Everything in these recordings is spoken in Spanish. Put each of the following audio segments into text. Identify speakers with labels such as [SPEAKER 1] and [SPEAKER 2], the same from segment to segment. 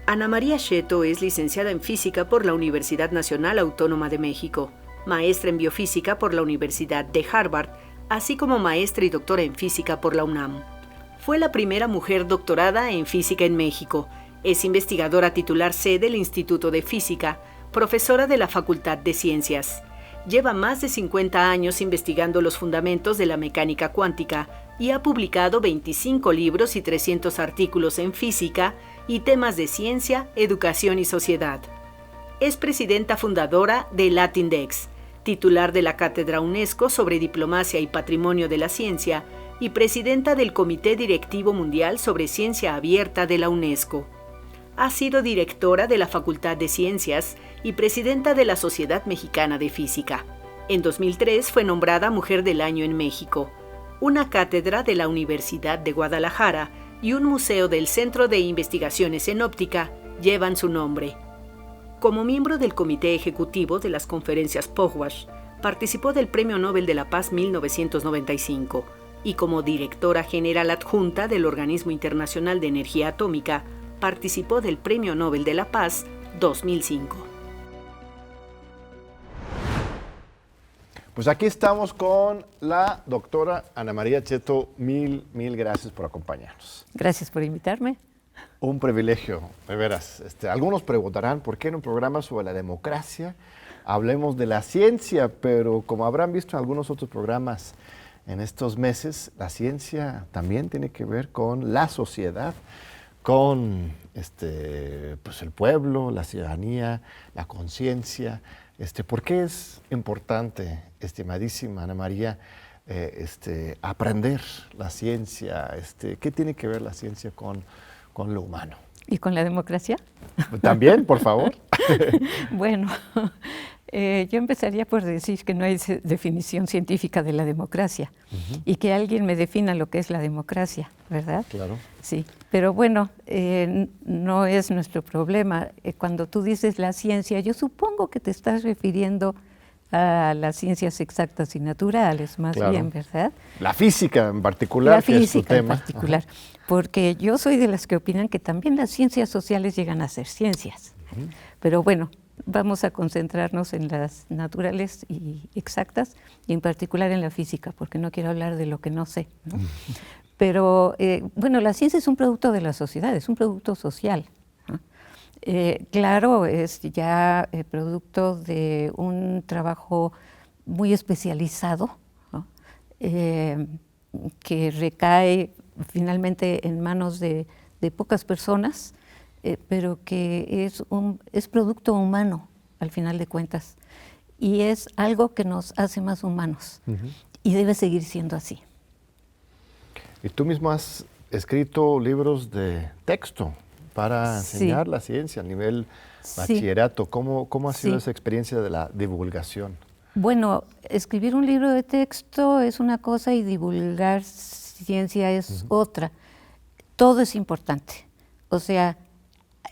[SPEAKER 1] Ana María Cheto es licenciada en Física por la Universidad Nacional Autónoma de México, maestra en Biofísica por la Universidad de Harvard, así como maestra y doctora en Física por la UNAM. Fue la primera mujer doctorada en Física en México. Es investigadora titular C del Instituto de Física, profesora de la Facultad de Ciencias. Lleva más de 50 años investigando los fundamentos de la mecánica cuántica y ha publicado 25 libros y 300 artículos en física y temas de ciencia, educación y sociedad. Es presidenta fundadora de Latindex, titular de la Cátedra UNESCO sobre Diplomacia y Patrimonio de la Ciencia y presidenta del Comité Directivo Mundial sobre Ciencia Abierta de la UNESCO. Ha sido directora de la Facultad de Ciencias y presidenta de la Sociedad Mexicana de Física. En 2003 fue nombrada Mujer del Año en México. Una cátedra de la Universidad de Guadalajara y un museo del Centro de Investigaciones en Óptica llevan su nombre. Como miembro del Comité Ejecutivo de las Conferencias Pugwash, participó del Premio Nobel de la Paz 1995 y como directora general adjunta del Organismo Internacional de Energía Atómica, participó del Premio Nobel de la Paz 2005.
[SPEAKER 2] Pues aquí estamos con la doctora Ana María Cheto. Mil gracias por acompañarnos.
[SPEAKER 3] Gracias por invitarme.
[SPEAKER 2] Un privilegio, de veras. Algunos preguntarán por qué en un programa sobre la democracia hablemos de la ciencia, pero como habrán visto en algunos otros programas en estos meses, la ciencia también tiene que ver con la sociedad, con pues el pueblo, la ciudadanía, la conciencia. ¿Por qué es importante, estimadísima Ana María, aprender la ciencia? ¿Qué tiene que ver la ciencia con lo humano?
[SPEAKER 3] ¿Y con la democracia?
[SPEAKER 2] También, por favor.
[SPEAKER 3] Bueno, yo empezaría por decir que no hay definición científica de la democracia y que alguien me defina lo que es la democracia, ¿verdad?
[SPEAKER 2] Claro.
[SPEAKER 3] Sí, pero bueno, no es nuestro problema. Cuando tú dices la ciencia, yo supongo que te estás refiriendo a las ciencias exactas y naturales, más bien, ¿verdad?
[SPEAKER 2] La física en particular, que es tu tema.
[SPEAKER 3] En particular, porque yo soy de las que opinan que también las ciencias sociales llegan a ser ciencias. Pero bueno, vamos a concentrarnos en las naturales y exactas, y en particular en la física, porque no quiero hablar de lo que no sé, ¿no? Pero, bueno, la ciencia es un producto de la sociedad, es un producto social, ¿no? Claro, es ya producto de un trabajo muy especializado, ¿no? Que recae finalmente en manos de pocas personas, pero que es producto humano al final de cuentas, y es algo que nos hace más humanos, y debe seguir siendo así.
[SPEAKER 2] Y tú mismo has escrito libros de texto para enseñar la ciencia a nivel bachillerato. ¿Cómo ha sido esa experiencia de la divulgación?
[SPEAKER 3] Bueno, escribir un libro de texto es una cosa y divulgar ciencia es otra. Todo es importante. O sea,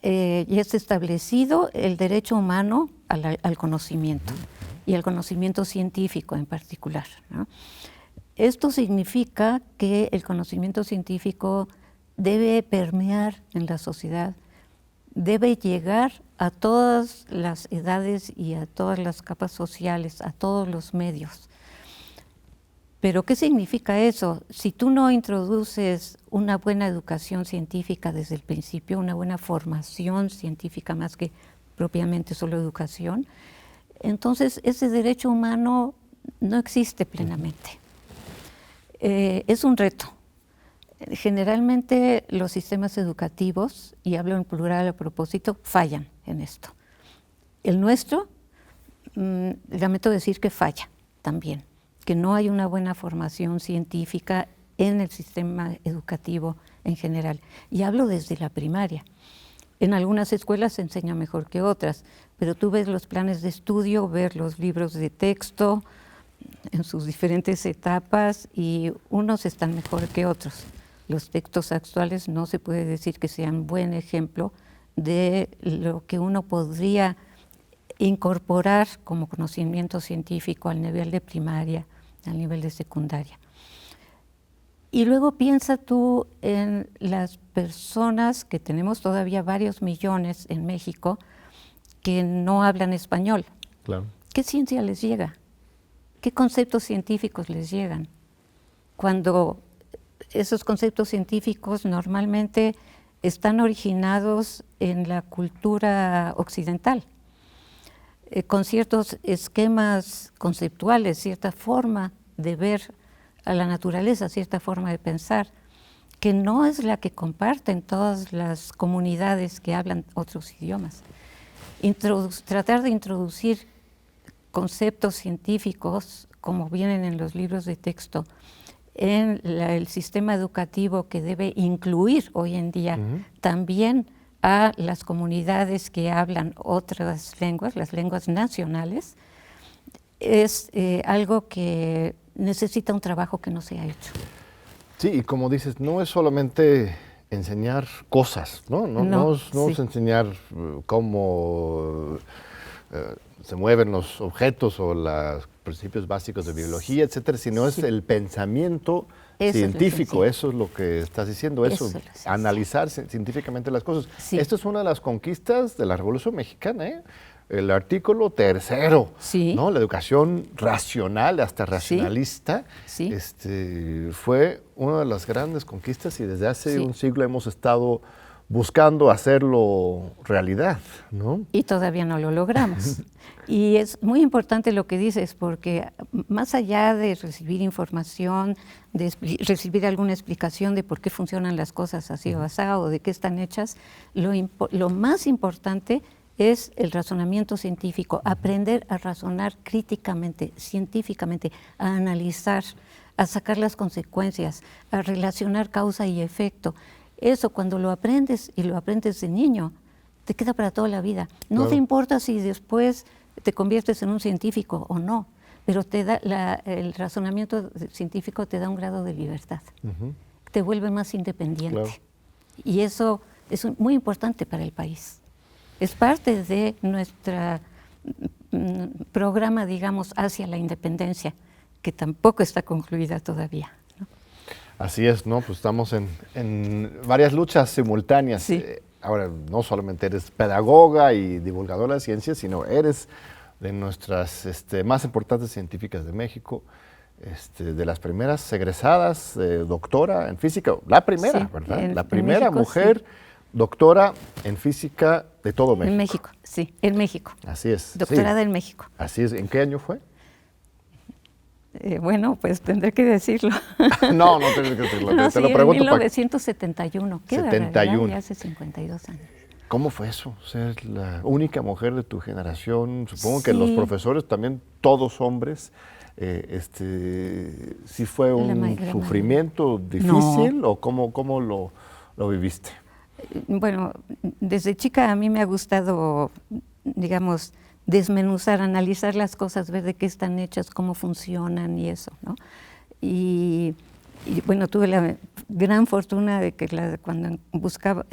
[SPEAKER 3] ya está establecido el derecho humano al conocimiento y al conocimiento científico en particular, ¿no? Esto significa que el conocimiento científico debe permear en la sociedad, debe llegar a todas las edades y a todas las capas sociales, a todos los medios. Pero ¿qué significa eso? Si tú no introduces una buena educación científica desde el principio, una buena formación científica más que propiamente solo educación, entonces ese derecho humano no existe plenamente. Es un reto. Generalmente los sistemas educativos, y hablo en plural a propósito, fallan en esto. El nuestro, lamento decir que falla también, que no hay una buena formación científica en el sistema educativo en general. Y hablo desde la primaria. En algunas escuelas se enseña mejor que otras, pero tú ves los planes de estudio, ves los libros de texto en sus diferentes etapas y unos están mejor que otros. Los textos actuales no se puede decir que sean buen ejemplo de lo que uno podría incorporar como conocimiento científico al nivel de primaria, al nivel de secundaria. Y luego piensa tú en las personas, que tenemos todavía varios millones en México, que no hablan español.
[SPEAKER 2] Claro.
[SPEAKER 3] ¿Qué ciencia les llega? ¿Qué conceptos científicos les llegan? Cuando esos conceptos científicos normalmente están originados en la cultura occidental, con ciertos esquemas conceptuales, cierta forma de ver a la naturaleza, cierta forma de pensar, que no es la que comparten todas las comunidades que hablan otros idiomas. Tratar de introducir conceptos científicos, como vienen en los libros de texto, en el sistema educativo, que debe incluir hoy en día también a las comunidades que hablan otras lenguas, las lenguas nacionales, es algo que necesita un trabajo que no se ha hecho.
[SPEAKER 2] Sí, y como dices, no es solamente enseñar cosas, ¿no? No es enseñar cómo se mueven los objetos o los principios básicos de biología, etcétera, sino es el pensamiento científico. Eso es lo que estás diciendo, analizar científicamente las cosas.
[SPEAKER 3] Sí.
[SPEAKER 2] Esto es una de las conquistas de la Revolución Mexicana, ¿eh? El artículo 3, ¿no? La educación racional, hasta racionalista, fue una de las grandes conquistas, y desde hace un siglo hemos estado buscando hacerlo realidad, ¿no? Y
[SPEAKER 3] todavía no lo logramos. Y es muy importante lo que dices, porque más allá de recibir información, de recibir alguna explicación de por qué funcionan las cosas así o así, o de qué están hechas, lo más importante es el razonamiento científico, aprender a razonar críticamente, científicamente, a analizar, a sacar las consecuencias, a relacionar causa y efecto. Eso, cuando lo aprendes, y lo aprendes de niño, te queda para toda la vida. No te importa si después te conviertes en un científico o no, pero te da el razonamiento científico te da un grado de libertad, te vuelve más independiente. Y eso es muy importante para el país. Es parte de nuestro programa, digamos, hacia la independencia, que tampoco está concluida todavía, ¿no?
[SPEAKER 2] Así es, ¿no? Pues estamos en varias luchas simultáneas. Ahora, no solamente eres pedagoga y divulgadora de ciencias, sino eres de nuestras más importantes científicas de México, de las primeras egresadas, doctora en física, la primera, ¿verdad? La primera mujer doctora en física de todo México.
[SPEAKER 3] En México, sí, en México.
[SPEAKER 2] Así es.
[SPEAKER 3] Doctorada en México.
[SPEAKER 2] Así es. ¿En qué año fue?
[SPEAKER 3] Bueno, pues tendré que decirlo.
[SPEAKER 2] No tendré que decirlo.
[SPEAKER 3] No,
[SPEAKER 2] te lo pregunto.
[SPEAKER 3] En 1971. ¿Qué
[SPEAKER 2] 71.
[SPEAKER 3] Ya hace 52 años.
[SPEAKER 2] ¿Cómo fue eso? Ser la única mujer de tu generación. Supongo que los profesores también, todos hombres. ¿Sí fue un sufrimiento difícil o cómo lo viviste?
[SPEAKER 3] Bueno, desde chica a mí me ha gustado, digamos, desmenuzar, analizar las cosas, ver de qué están hechas, cómo funcionan y eso, ¿no? Y bueno, tuve la gran fortuna de que cuando buscaba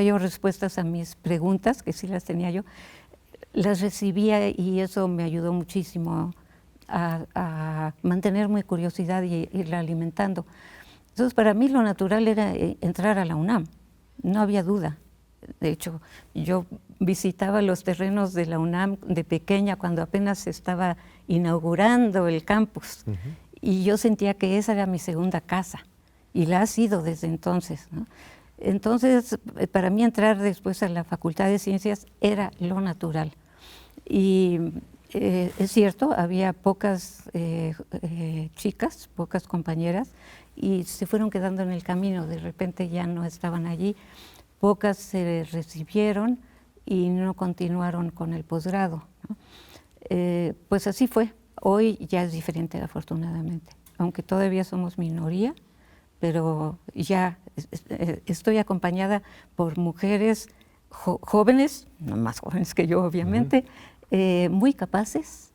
[SPEAKER 3] yo respuestas a mis preguntas, que sí las tenía yo, las recibía, y eso me ayudó muchísimo a mantener mi curiosidad y irla alimentando. Entonces, para mí lo natural era entrar a la UNAM, no había duda. De hecho, yo visitaba los terrenos de la UNAM de pequeña, cuando apenas se estaba inaugurando el campus, y yo sentía que esa era mi segunda casa, y la ha sido desde entonces, ¿no? Entonces, para mí entrar después a la Facultad de Ciencias era lo natural. Y es cierto, había pocas chicas, pocas compañeras, y se fueron quedando en el camino, de repente ya no estaban allí, pocas se recibieron y no continuaron con el posgrado, ¿no? Pues así fue. Hoy ya es diferente, afortunadamente, aunque todavía somos minoría, pero ya estoy acompañada por mujeres jóvenes, no más jóvenes que yo obviamente, muy capaces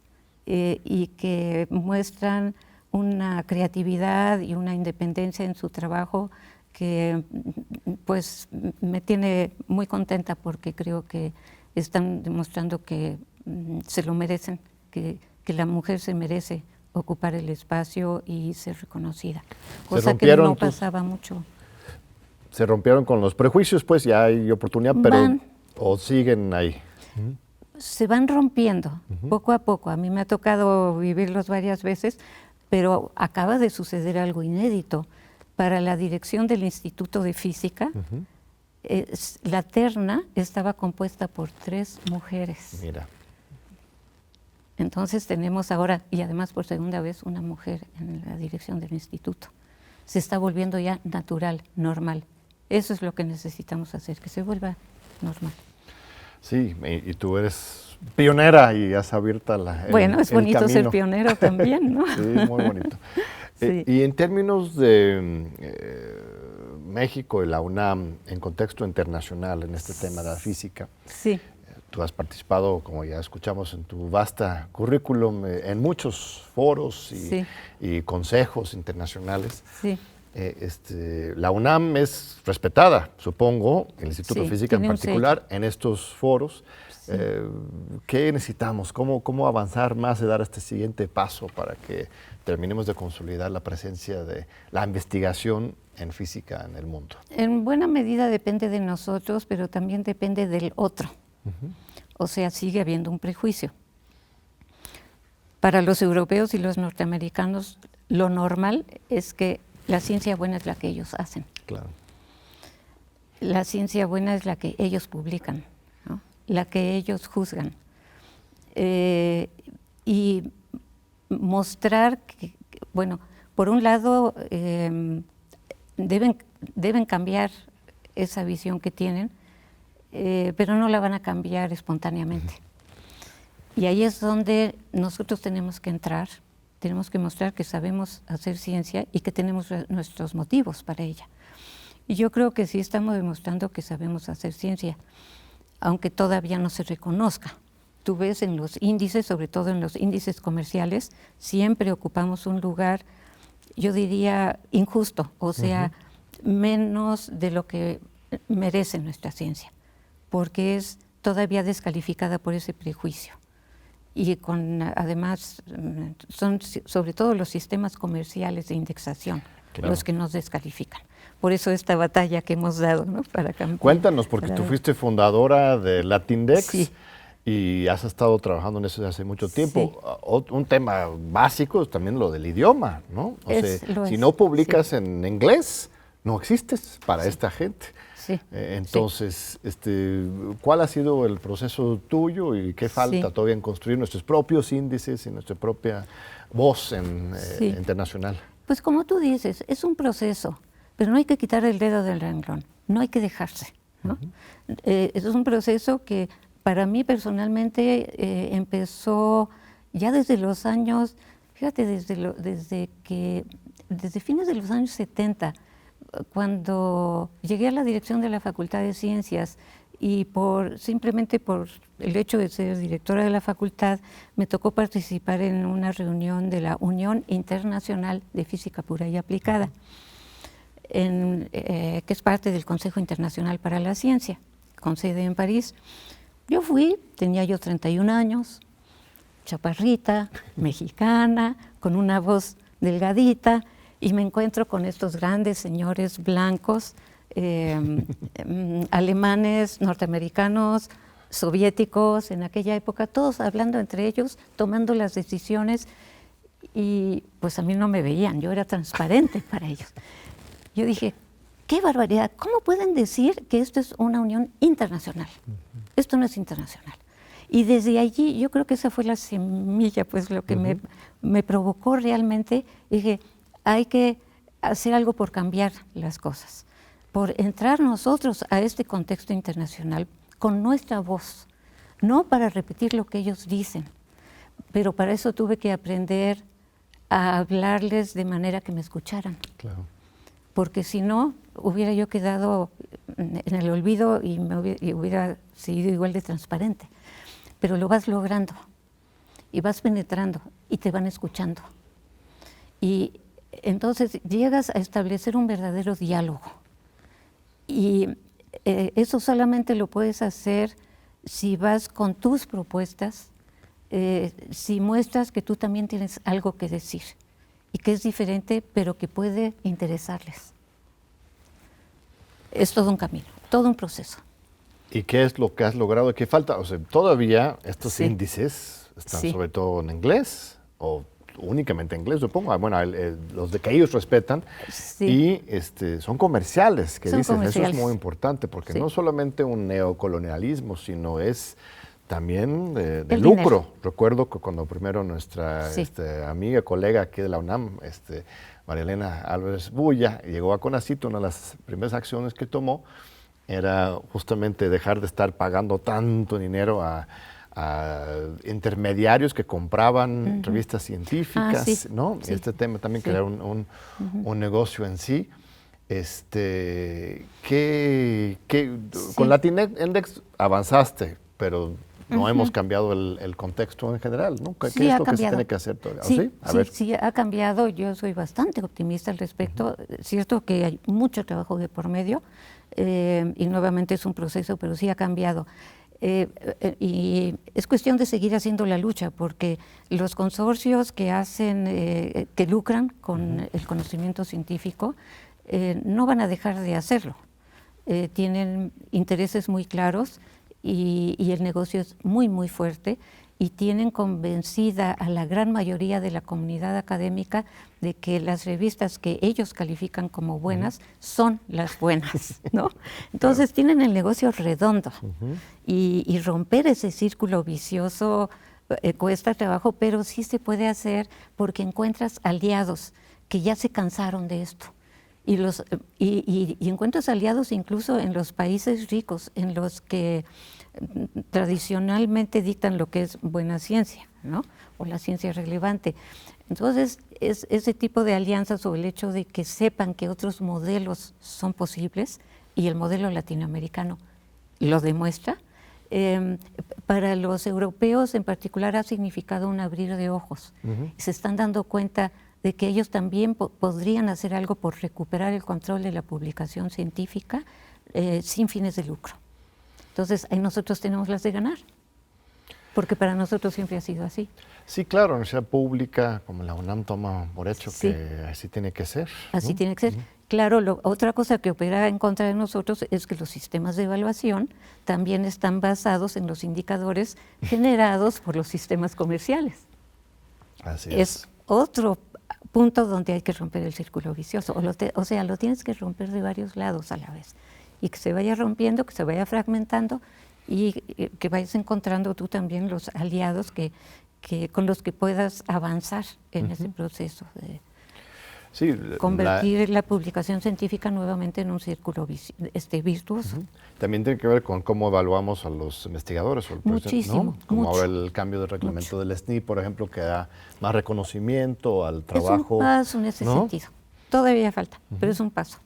[SPEAKER 3] y que muestran una creatividad y una independencia en su trabajo que pues me tiene muy contenta, porque creo que están demostrando que se lo merecen, que la mujer se merece ocupar el espacio y ser reconocida, cosa que no pasaba mucho.
[SPEAKER 2] Se rompieron con los prejuicios, pues ya hay oportunidad, pero o siguen ahí.
[SPEAKER 3] Se van rompiendo poco a poco. A mí me ha tocado vivirlos varias veces, pero acaba de suceder algo inédito. Para la dirección del Instituto de Física, la terna estaba compuesta por 3 mujeres.
[SPEAKER 2] Mira.
[SPEAKER 3] Entonces tenemos ahora, y además por segunda vez, una mujer en la dirección del instituto. Se está volviendo ya natural, normal. Eso es lo que necesitamos hacer, que se vuelva normal.
[SPEAKER 2] Sí, y tú eres pionera y has abierto
[SPEAKER 3] Bueno, es bonito ser pionero también, ¿no?
[SPEAKER 2] Sí, muy bonito. Sí. Y en términos de México y la UNAM, en contexto internacional, en este tema de la física,
[SPEAKER 3] sí.
[SPEAKER 2] Tú has participado, como ya escuchamos en tu vasta currículum, en muchos foros y consejos internacionales.
[SPEAKER 3] Sí.
[SPEAKER 2] La UNAM es respetada, supongo, el Instituto de Física en particular, en estos foros. Sí. ¿Qué necesitamos? ¿Cómo avanzar más y dar este siguiente paso para que terminemos de consolidar la presencia de la investigación en física en el mundo?
[SPEAKER 3] En buena medida depende de nosotros, pero también depende del otro. O sea, sigue habiendo un prejuicio. Para los europeos y los norteamericanos, lo normal es que la ciencia buena es la que ellos hacen.
[SPEAKER 2] Claro.
[SPEAKER 3] La ciencia buena es la que ellos publican, ¿no? La que ellos juzgan. Y mostrar que, bueno, por un lado, deben cambiar esa visión que tienen, pero no la van a cambiar espontáneamente. Y ahí es donde nosotros tenemos que entrar, tenemos que mostrar que sabemos hacer ciencia y que tenemos nuestros motivos para ella. Y yo creo que sí estamos demostrando que sabemos hacer ciencia, aunque todavía no se reconozca. Tú ves en los índices, sobre todo en los índices comerciales, siempre ocupamos un lugar, yo diría, injusto, o sea, menos de lo que merece nuestra ciencia, porque es todavía descalificada por ese prejuicio. Y además son sobre todo los sistemas comerciales de indexación los que nos descalifican. Por eso esta batalla que hemos dado, ¿no? Para cambiar.
[SPEAKER 2] Cuéntanos, porque tú fuiste fundadora de Latindex y has estado trabajando en eso desde hace mucho tiempo. Sí. Un tema básico es también lo del idioma, ¿no? Si no publicas en inglés, no existes para esta gente.
[SPEAKER 3] Sí.
[SPEAKER 2] Entonces, ¿cuál ha sido el proceso tuyo y qué falta todavía en construir nuestros propios índices y nuestra propia voz internacional?
[SPEAKER 3] Pues como tú dices, es un proceso, pero no hay que quitar el dedo del renglón, no hay que dejarse, ¿no? Es un proceso que para mí personalmente empezó ya desde los años, fíjate, desde fines de los años 70, cuando llegué a la dirección de la Facultad de Ciencias y simplemente por el hecho de ser directora de la facultad, me tocó participar en una reunión de la Unión Internacional de Física Pura y Aplicada, que es parte del Consejo Internacional para la Ciencia, con sede en París. Yo fui, tenía yo 31 años, chaparrita, mexicana, con una voz delgadita, y me encuentro con estos grandes señores blancos, alemanes, norteamericanos, soviéticos, en aquella época, todos hablando entre ellos, tomando las decisiones, y pues a mí no me veían, yo era transparente para ellos. Yo dije, qué barbaridad, ¿cómo pueden decir que esto es una unión internacional? Esto no es internacional. Y desde allí, yo creo que esa fue la semilla, pues lo que me provocó realmente, dije, hay que hacer algo por cambiar las cosas, por entrar nosotros a este contexto internacional con nuestra voz, no para repetir lo que ellos dicen, pero para eso tuve que aprender a hablarles de manera que me escucharan. Claro. Porque si no, hubiera yo quedado en el olvido y hubiera sido igual de transparente. Pero lo vas logrando y vas penetrando y te van escuchando. Y entonces llegas a establecer un verdadero diálogo. Y eso solamente lo puedes hacer si vas con tus propuestas si muestras que tú también tienes algo que decir y que es diferente, pero que puede interesarles. Es todo un camino, todo un proceso.
[SPEAKER 2] ¿Y qué es lo que has logrado? ¿Qué falta? O sea, todavía estos
[SPEAKER 3] Sí.
[SPEAKER 2] índices están
[SPEAKER 3] Sí.
[SPEAKER 2] sobre todo en inglés, o únicamente en inglés, supongo. Bueno, los de que ellos respetan.
[SPEAKER 3] Sí.
[SPEAKER 2] Y son comerciales, que
[SPEAKER 3] Son
[SPEAKER 2] dicen, eso
[SPEAKER 3] comerciales.
[SPEAKER 2] es muy importante, porque
[SPEAKER 3] Sí.
[SPEAKER 2] no solamente un neocolonialismo, sino es también de
[SPEAKER 3] El
[SPEAKER 2] lucro.
[SPEAKER 3] dinero.
[SPEAKER 2] Recuerdo que cuando primero nuestra
[SPEAKER 3] Sí.
[SPEAKER 2] amiga, colega aquí de la UNAM, María Elena Álvarez Bulla, llegó a CONACYT, una de las primeras acciones que tomó era justamente dejar de estar pagando tanto dinero a intermediarios que compraban revistas científicas,
[SPEAKER 3] Sí.
[SPEAKER 2] ¿no?
[SPEAKER 3] Sí.
[SPEAKER 2] Este tema también
[SPEAKER 3] Sí.
[SPEAKER 2] crear un negocio en sí. Con Latinx Index avanzaste, pero no hemos cambiado el contexto en general, ¿no? ¿Qué
[SPEAKER 3] Sí,
[SPEAKER 2] es
[SPEAKER 3] ha
[SPEAKER 2] lo que se
[SPEAKER 3] cambiado.
[SPEAKER 2] tiene que hacer todavía?
[SPEAKER 3] Sí,
[SPEAKER 2] ¿Sí? A ver.
[SPEAKER 3] sí, ha cambiado. Yo soy bastante optimista al respecto. Es cierto que hay mucho trabajo de por medio y nuevamente es un proceso, pero sí ha cambiado. Y es cuestión de seguir haciendo la lucha, porque los consorcios que que lucran con el conocimiento científico no van a dejar de hacerlo. Tienen intereses muy claros y el negocio es muy, muy fuerte, y tienen convencida a la gran mayoría de la comunidad académica de que las revistas que ellos califican como buenas son las buenas, ¿no? Entonces tienen el negocio redondo y romper ese círculo vicioso cuesta trabajo, pero sí se puede hacer porque encuentras aliados que ya se cansaron de esto. Y encuentras aliados incluso en los países ricos, en los que tradicionalmente dictan lo que es buena ciencia, ¿no? O la ciencia relevante. Entonces, es ese tipo de alianzas o el hecho de que sepan que otros modelos son posibles, y el modelo latinoamericano lo demuestra, para los europeos en particular ha significado un abrir de ojos. Se están dando cuenta de que ellos también podrían hacer algo por recuperar el control de la publicación científica sin fines de lucro. Entonces, ahí nosotros tenemos las de ganar, porque para nosotros siempre ha sido así.
[SPEAKER 2] Sí, claro, la universidad pública, como la UNAM, toma por hecho
[SPEAKER 3] Sí.
[SPEAKER 2] que así tiene que ser.
[SPEAKER 3] Así
[SPEAKER 2] ¿no?
[SPEAKER 3] tiene que ser. Claro, otra cosa que opera en contra de nosotros es que los sistemas de evaluación también están basados en los indicadores generados por los sistemas comerciales.
[SPEAKER 2] Así
[SPEAKER 3] Es otro punto donde hay que romper el círculo vicioso. O sea, lo tienes que romper de varios lados a la vez. Y que se vaya rompiendo, que se vaya fragmentando y que vayas encontrando tú también los aliados con los que puedas avanzar en ese proceso de
[SPEAKER 2] Sí,
[SPEAKER 3] convertir la publicación científica nuevamente en un círculo virtuoso.
[SPEAKER 2] también tiene que ver con cómo evaluamos a los investigadores. O el
[SPEAKER 3] Muchísimo,
[SPEAKER 2] ¿no? Como
[SPEAKER 3] mucho.
[SPEAKER 2] ahora el cambio de reglamento del SNI, por ejemplo, que da más reconocimiento al trabajo.
[SPEAKER 3] Es un paso en ese
[SPEAKER 2] ¿no?
[SPEAKER 3] sentido. Todavía falta, pero es un paso.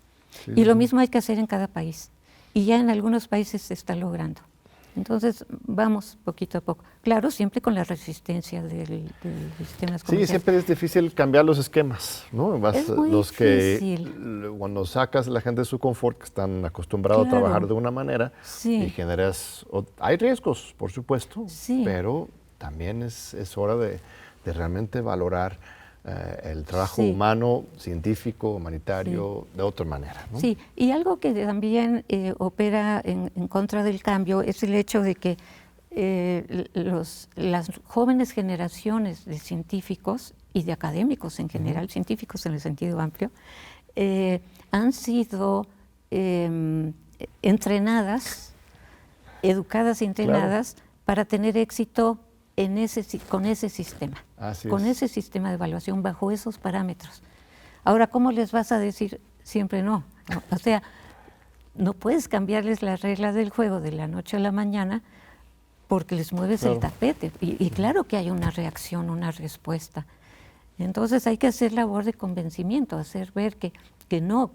[SPEAKER 2] Sí,
[SPEAKER 3] Y lo
[SPEAKER 2] sí.
[SPEAKER 3] mismo hay que hacer en cada país. Y ya en algunos países se está logrando. Entonces, vamos poquito a poco. Claro, siempre con la resistencia del sistema
[SPEAKER 2] Sí,
[SPEAKER 3] comercial.
[SPEAKER 2] siempre es difícil cambiar los esquemas, ¿no?
[SPEAKER 3] Es muy
[SPEAKER 2] Cuando sacas a la gente de su confort, que están acostumbrados
[SPEAKER 3] Claro.
[SPEAKER 2] a trabajar de una manera,
[SPEAKER 3] Sí.
[SPEAKER 2] y generas... hay riesgos, por supuesto,
[SPEAKER 3] Sí.
[SPEAKER 2] pero también es hora de realmente valorar el trabajo
[SPEAKER 3] Sí.
[SPEAKER 2] humano, científico, humanitario, de otra manera, ¿no?
[SPEAKER 3] Sí, y algo que también opera en contra del cambio es el hecho de que las jóvenes generaciones de científicos y de académicos en general, científicos en el sentido amplio, han sido entrenadas, educadas y entrenadas para tener éxito con ese sistema,
[SPEAKER 2] Así
[SPEAKER 3] con
[SPEAKER 2] es.
[SPEAKER 3] ese sistema de evaluación bajo esos parámetros. Ahora, ¿cómo les vas a decir siempre no? O sea, no puedes cambiarles las reglas del juego de la noche a la mañana porque les mueves
[SPEAKER 2] Claro.
[SPEAKER 3] el tapete. Y claro que hay una reacción, una respuesta. Entonces hay que hacer labor de convencimiento, hacer ver que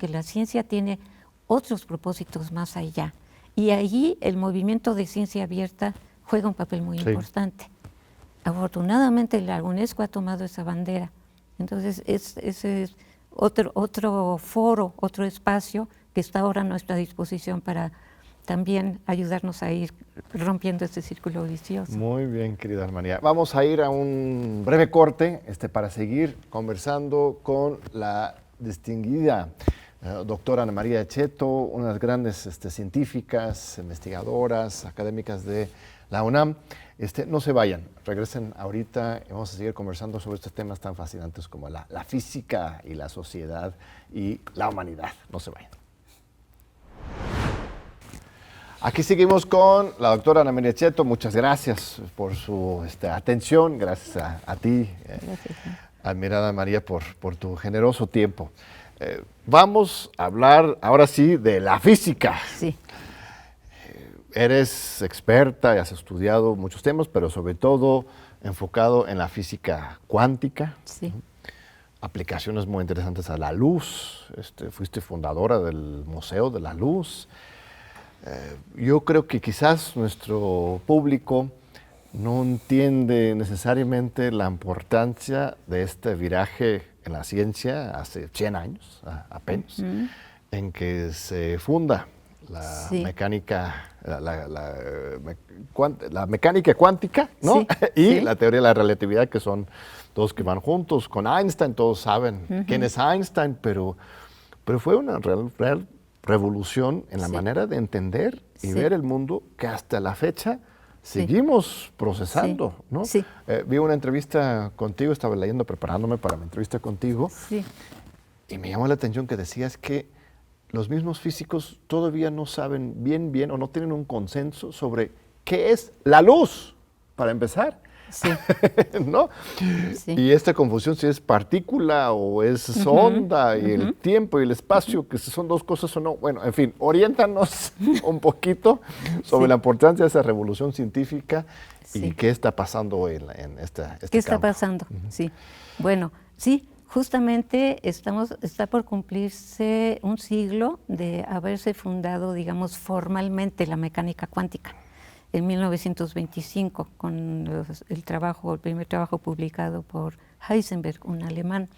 [SPEAKER 3] la ciencia tiene otros propósitos más allá. Y allí el movimiento de ciencia abierta juega un papel muy
[SPEAKER 2] Sí.
[SPEAKER 3] importante. Afortunadamente la UNESCO ha tomado esa bandera. Entonces ese es otro foro, otro espacio que está ahora a nuestra disposición para también ayudarnos a ir rompiendo ese círculo vicioso.
[SPEAKER 2] Muy bien, querida María. Vamos a ir a un breve corte para seguir conversando con la distinguida doctora Ana María Cheto, una de las grandes científicas, investigadoras, académicas de la UNAM. No se vayan, regresen ahorita y vamos a seguir conversando sobre estos temas tan fascinantes como la física y la sociedad y la humanidad. No se vayan. Aquí seguimos con la doctora Ana María Cheto. Muchas gracias por su atención. Gracias a ti, admirada María, por tu generoso tiempo. Vamos a hablar ahora sí de la física.
[SPEAKER 3] Sí.
[SPEAKER 2] Eres experta y has estudiado muchos temas, pero sobre todo enfocado en la física cuántica.
[SPEAKER 3] Sí.
[SPEAKER 2] Aplicaciones muy interesantes a la luz. Fuiste fundadora del Museo de la Luz. Yo creo que quizás nuestro público no entiende necesariamente la importancia de este viraje en la ciencia hace 100 años apenas, en que se funda la mecánica, la mecánica cuántica, ¿no? Y la teoría de la relatividad, que son dos que van juntos. Con Einstein todos saben quién es Einstein, pero fue una real revolución en la manera de entender y ver el mundo que hasta la fecha seguimos procesando, ¿no?
[SPEAKER 3] Sí.
[SPEAKER 2] Vi una entrevista contigo, estaba leyendo, preparándome para mi entrevista contigo, y me llamó la atención que decías que los mismos físicos todavía no saben bien o no tienen un consenso sobre qué es la luz, para empezar.
[SPEAKER 3] Sí.
[SPEAKER 2] ¿No? Sí. Y esta confusión, si es partícula o es onda, y el tiempo y el espacio, que si son dos cosas o no. Bueno, en fin, oriéntanos un poquito sobre la importancia de esa revolución científica y qué está pasando en este
[SPEAKER 3] ¿Qué está pasando? Sí. Bueno, sí. Justamente está por cumplirse un siglo de haberse fundado, digamos, formalmente la mecánica cuántica, en 1925, con el primer trabajo publicado por Heisenberg, un alemán.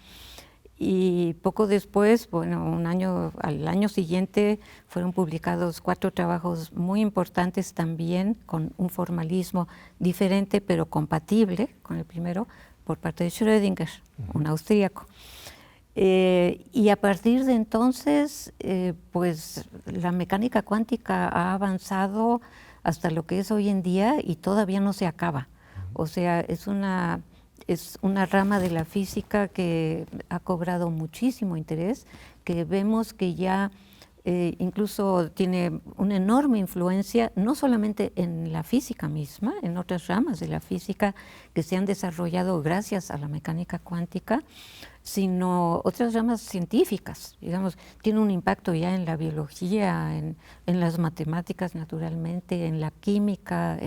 [SPEAKER 3] Y poco después, al año siguiente, fueron publicados 4 trabajos muy importantes también, con un formalismo diferente, pero compatible con el primero, por parte de Schrödinger, un austríaco. Y a partir de entonces, pues la mecánica cuántica ha avanzado hasta lo que es hoy en día y todavía no se acaba. O sea, es una rama de la física que ha cobrado muchísimo interés, que vemos que ya incluso tiene una enorme influencia, no solamente en la física misma, en otras ramas de la física que se han desarrollado gracias a la mecánica cuántica, sino otras ramas científicas. Digamos, tiene un impacto ya en la biología, en las matemáticas naturalmente, en la química,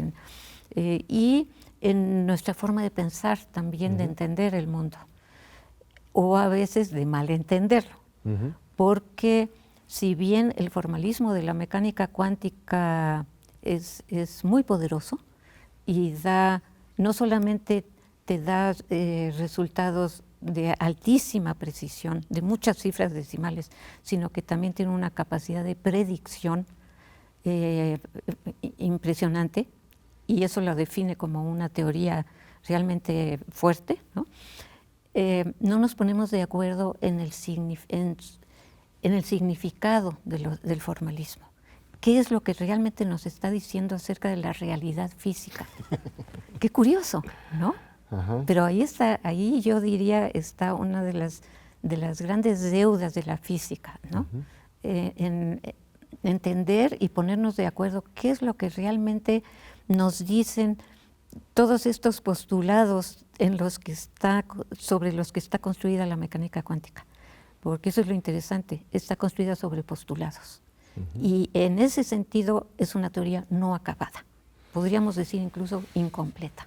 [SPEAKER 3] y en nuestra forma de pensar también, de entender el mundo, o a veces de malentenderlo, porque si bien el formalismo de la mecánica cuántica es muy poderoso y no solamente te da resultados de altísima precisión, de muchas cifras decimales, sino que también tiene una capacidad de predicción impresionante, y eso lo define como una teoría realmente fuerte, ¿no? No nos ponemos de acuerdo en el significado del formalismo. ¿Qué es lo que realmente nos está diciendo acerca de la realidad física? Qué curioso, ¿no? Pero ahí yo diría está una de las grandes deudas de la física, ¿no? En entender y ponernos de acuerdo qué es lo que realmente nos dicen todos estos postulados sobre los que está construida la mecánica cuántica. Porque eso es lo interesante, está construida sobre postulados. Y en ese sentido es una teoría no acabada, podríamos decir incluso incompleta.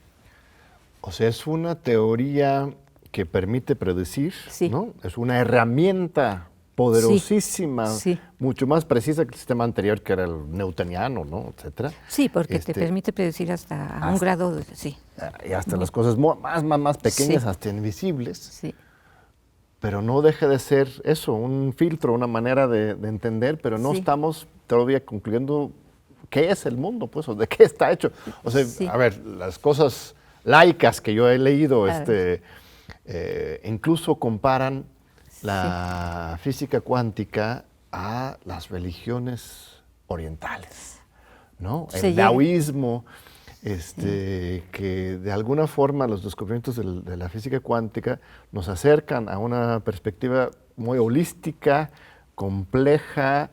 [SPEAKER 2] O sea, es una teoría que permite predecir, ¿no? Es una herramienta poderosísima, mucho más precisa que el sistema anterior, que era el newtoniano, ¿no? Etcétera.
[SPEAKER 3] Sí, porque te permite predecir hasta un grado,
[SPEAKER 2] y hasta las cosas más pequeñas, hasta invisibles.
[SPEAKER 3] Sí.
[SPEAKER 2] Pero no deja de ser eso, un filtro, una manera de entender, pero no estamos todavía concluyendo qué es el mundo, pues, o de qué está hecho. O sea,
[SPEAKER 3] Sí.
[SPEAKER 2] a ver, las cosas laicas que yo he leído, incluso comparan la física cuántica a las religiones orientales, ¿no? El taoísmo, que de alguna forma los descubrimientos de la física cuántica nos acercan a una perspectiva muy holística, compleja,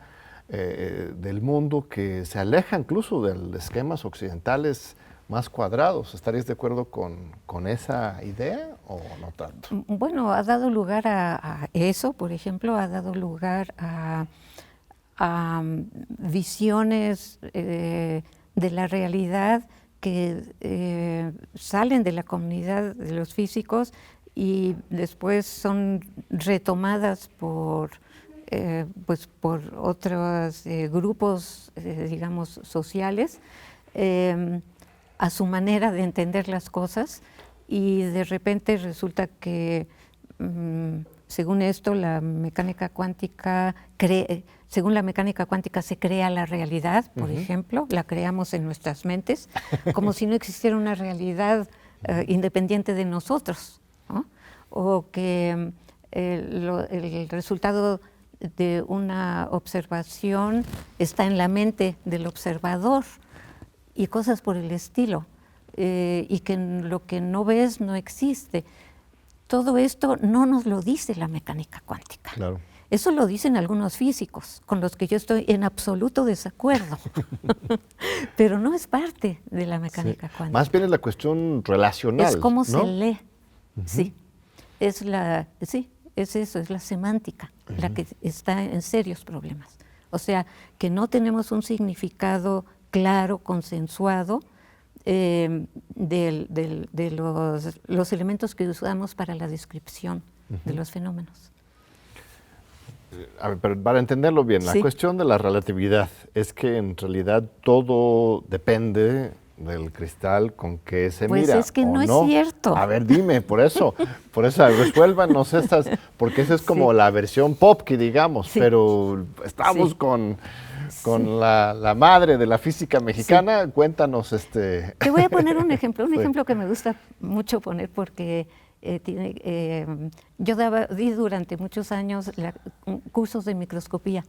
[SPEAKER 2] del mundo, que se aleja incluso de los esquemas occidentales más cuadrados. ¿Estarías de acuerdo con esa idea o no tanto?
[SPEAKER 3] Bueno, ha dado lugar a eso, por ejemplo, ha dado lugar a visiones de la realidad que salen de la comunidad de los físicos y después son retomadas por otros grupos, digamos, sociales, a su manera de entender las cosas, y de repente resulta que, según esto, la mecánica cuántica según la mecánica cuántica se crea la realidad, por ejemplo, la creamos en nuestras mentes, como si no existiera una realidad independiente de nosotros, ¿no? O que el resultado de una observación está en la mente del observador y cosas por el estilo, y que lo que no ves no existe. Todo esto no nos lo dice la mecánica cuántica.
[SPEAKER 2] Claro.
[SPEAKER 3] Eso lo dicen algunos físicos, con los que yo estoy en absoluto desacuerdo, pero no es parte de la mecánica cuántica.
[SPEAKER 2] Más bien es la cuestión relacional,
[SPEAKER 3] es cómo
[SPEAKER 2] ¿no?
[SPEAKER 3] se lee, sí, es eso, es la semántica, la que está en serios problemas. O sea, que no tenemos un significado claro, consensuado, de los elementos que usamos para la descripción de los fenómenos.
[SPEAKER 2] A ver, pero para entenderlo bien, la cuestión de la relatividad es que en realidad todo depende del cristal con que se mira.
[SPEAKER 3] Pues es que no es cierto.
[SPEAKER 2] A ver, dime, por eso resuélvanos estas, porque esa es como la versión pop que digamos, pero estamos con la madre de la física mexicana. Cuéntanos.
[SPEAKER 3] Te voy a poner un ejemplo, ejemplo que me gusta mucho poner porque yo di durante muchos años cursos de microscopía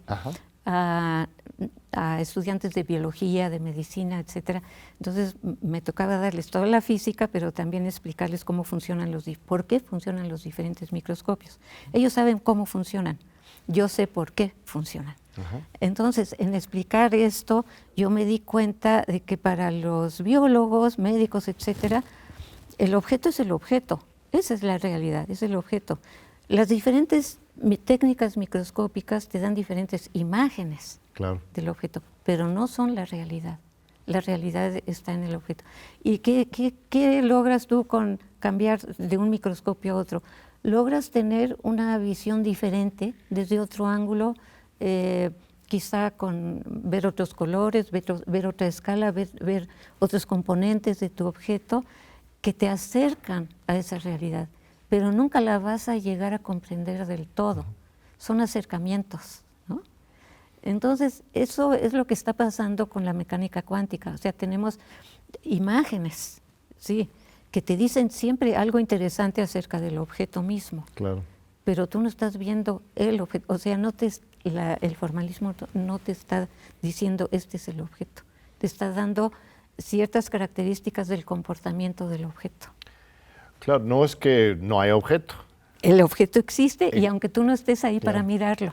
[SPEAKER 3] a estudiantes de biología, de medicina, etcétera. Entonces me tocaba darles toda la física, pero también explicarles cómo funcionan por qué funcionan los diferentes microscopios. Ellos saben cómo funcionan, yo sé por qué funcionan. Entonces, en explicar esto, yo me di cuenta de que para los biólogos, médicos, etcétera, el objeto es el objeto. Esa es la realidad, es el objeto. Las diferentes técnicas microscópicas te dan diferentes imágenes del objeto, pero no son la realidad. La realidad está en el objeto. ¿Y qué logras tú con cambiar de un microscopio a otro? Logras tener una visión diferente desde otro ángulo, quizá con ver otros colores, ver otra escala, ver otros componentes de tu objeto que te acercan a esa realidad, pero nunca la vas a llegar a comprender del todo. Son acercamientos, ¿no? Entonces, eso es lo que está pasando con la mecánica cuántica. O sea, tenemos imágenes, sí, que te dicen siempre algo interesante acerca del objeto mismo.
[SPEAKER 2] Claro.
[SPEAKER 3] Pero tú no estás viendo el objeto, o sea, el formalismo no te está diciendo este es el objeto, te está dando ciertas características del comportamiento del objeto.
[SPEAKER 2] Claro, no es que no haya objeto.
[SPEAKER 3] El objeto existe y aunque tú no estés ahí para mirarlo.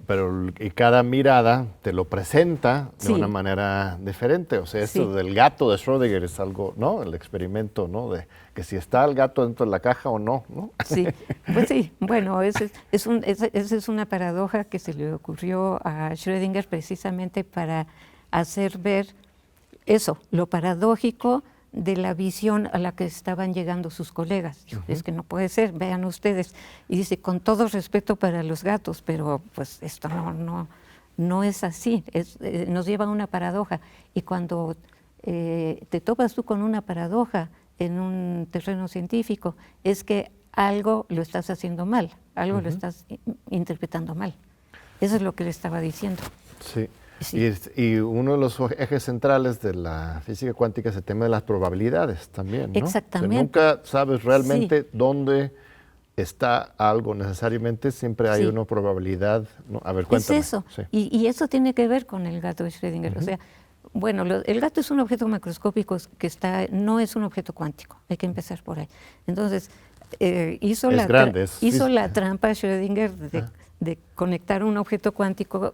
[SPEAKER 2] Pero cada mirada te lo presenta de una manera diferente. O sea, esto del gato de Schrödinger es algo, ¿no? El experimento, ¿no? De que si está el gato dentro de la caja o no, ¿no?
[SPEAKER 3] Sí, pues sí. Bueno, esa es una paradoja que se le ocurrió a Schrödinger precisamente para hacer ver eso, lo paradójico de la visión a la que estaban llegando sus colegas. Es que no puede ser, vean ustedes. Y dice, con todo respeto para los gatos, pero pues esto no es así, nos lleva a una paradoja. Y cuando te topas tú con una paradoja en un terreno científico, es que algo lo estás haciendo mal, algo lo estás interpretando mal. Eso es lo que le estaba diciendo.
[SPEAKER 2] Sí.
[SPEAKER 3] Sí.
[SPEAKER 2] Y uno de los ejes centrales de la física cuántica es el tema de las probabilidades también, ¿no?
[SPEAKER 3] Exactamente.
[SPEAKER 2] O sea, nunca sabes realmente dónde está algo necesariamente, siempre hay una probabilidad, ¿no? A ver, cuéntame.
[SPEAKER 3] Es eso,
[SPEAKER 2] Sí.
[SPEAKER 3] y eso tiene que ver con el gato de Schrödinger. O sea, bueno, el gato es un objeto macroscópico que no es un objeto cuántico, hay que empezar por ahí. Entonces, hizo la trampa Schrödinger de conectar un objeto cuántico,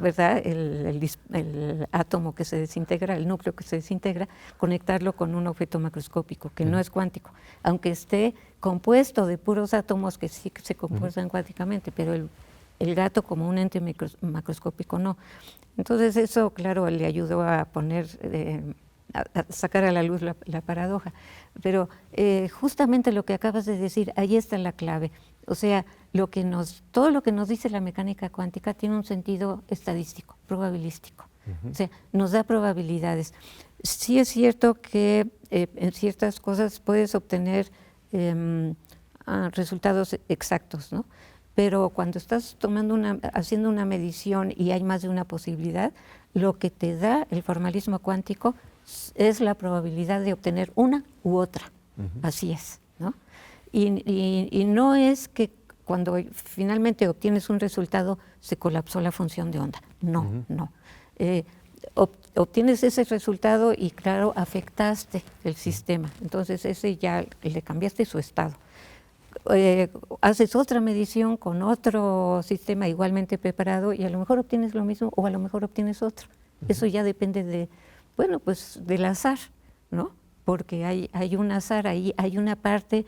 [SPEAKER 3] ¿verdad? El átomo que se desintegra, el núcleo que se desintegra, conectarlo con un objeto macroscópico que no es cuántico, aunque esté compuesto de puros átomos que sí se comportan cuánticamente, pero el gato como un ente macroscópico no. Entonces eso, claro, le ayudó a poner, a sacar a la luz la paradoja. Pero justamente lo que acabas de decir, ahí está la clave. O sea, todo lo que nos dice la mecánica cuántica tiene un sentido estadístico, probabilístico. O sea, nos da probabilidades. Sí es cierto que en ciertas cosas puedes obtener resultados exactos, ¿no? Pero cuando estás haciendo una medición y hay más de una posibilidad, lo que te da el formalismo cuántico es la probabilidad de obtener una u otra. Así es, ¿no? Y no es que cuando finalmente obtienes un resultado se colapsó la función de onda. No, no. Obtienes ese resultado y, claro, afectaste el sistema. Entonces, ese ya le cambiaste su estado. Haces otra medición con otro sistema igualmente preparado y a lo mejor obtienes lo mismo o a lo mejor obtienes otro. Eso ya depende del azar, ¿no? Porque hay un azar ahí, hay una parte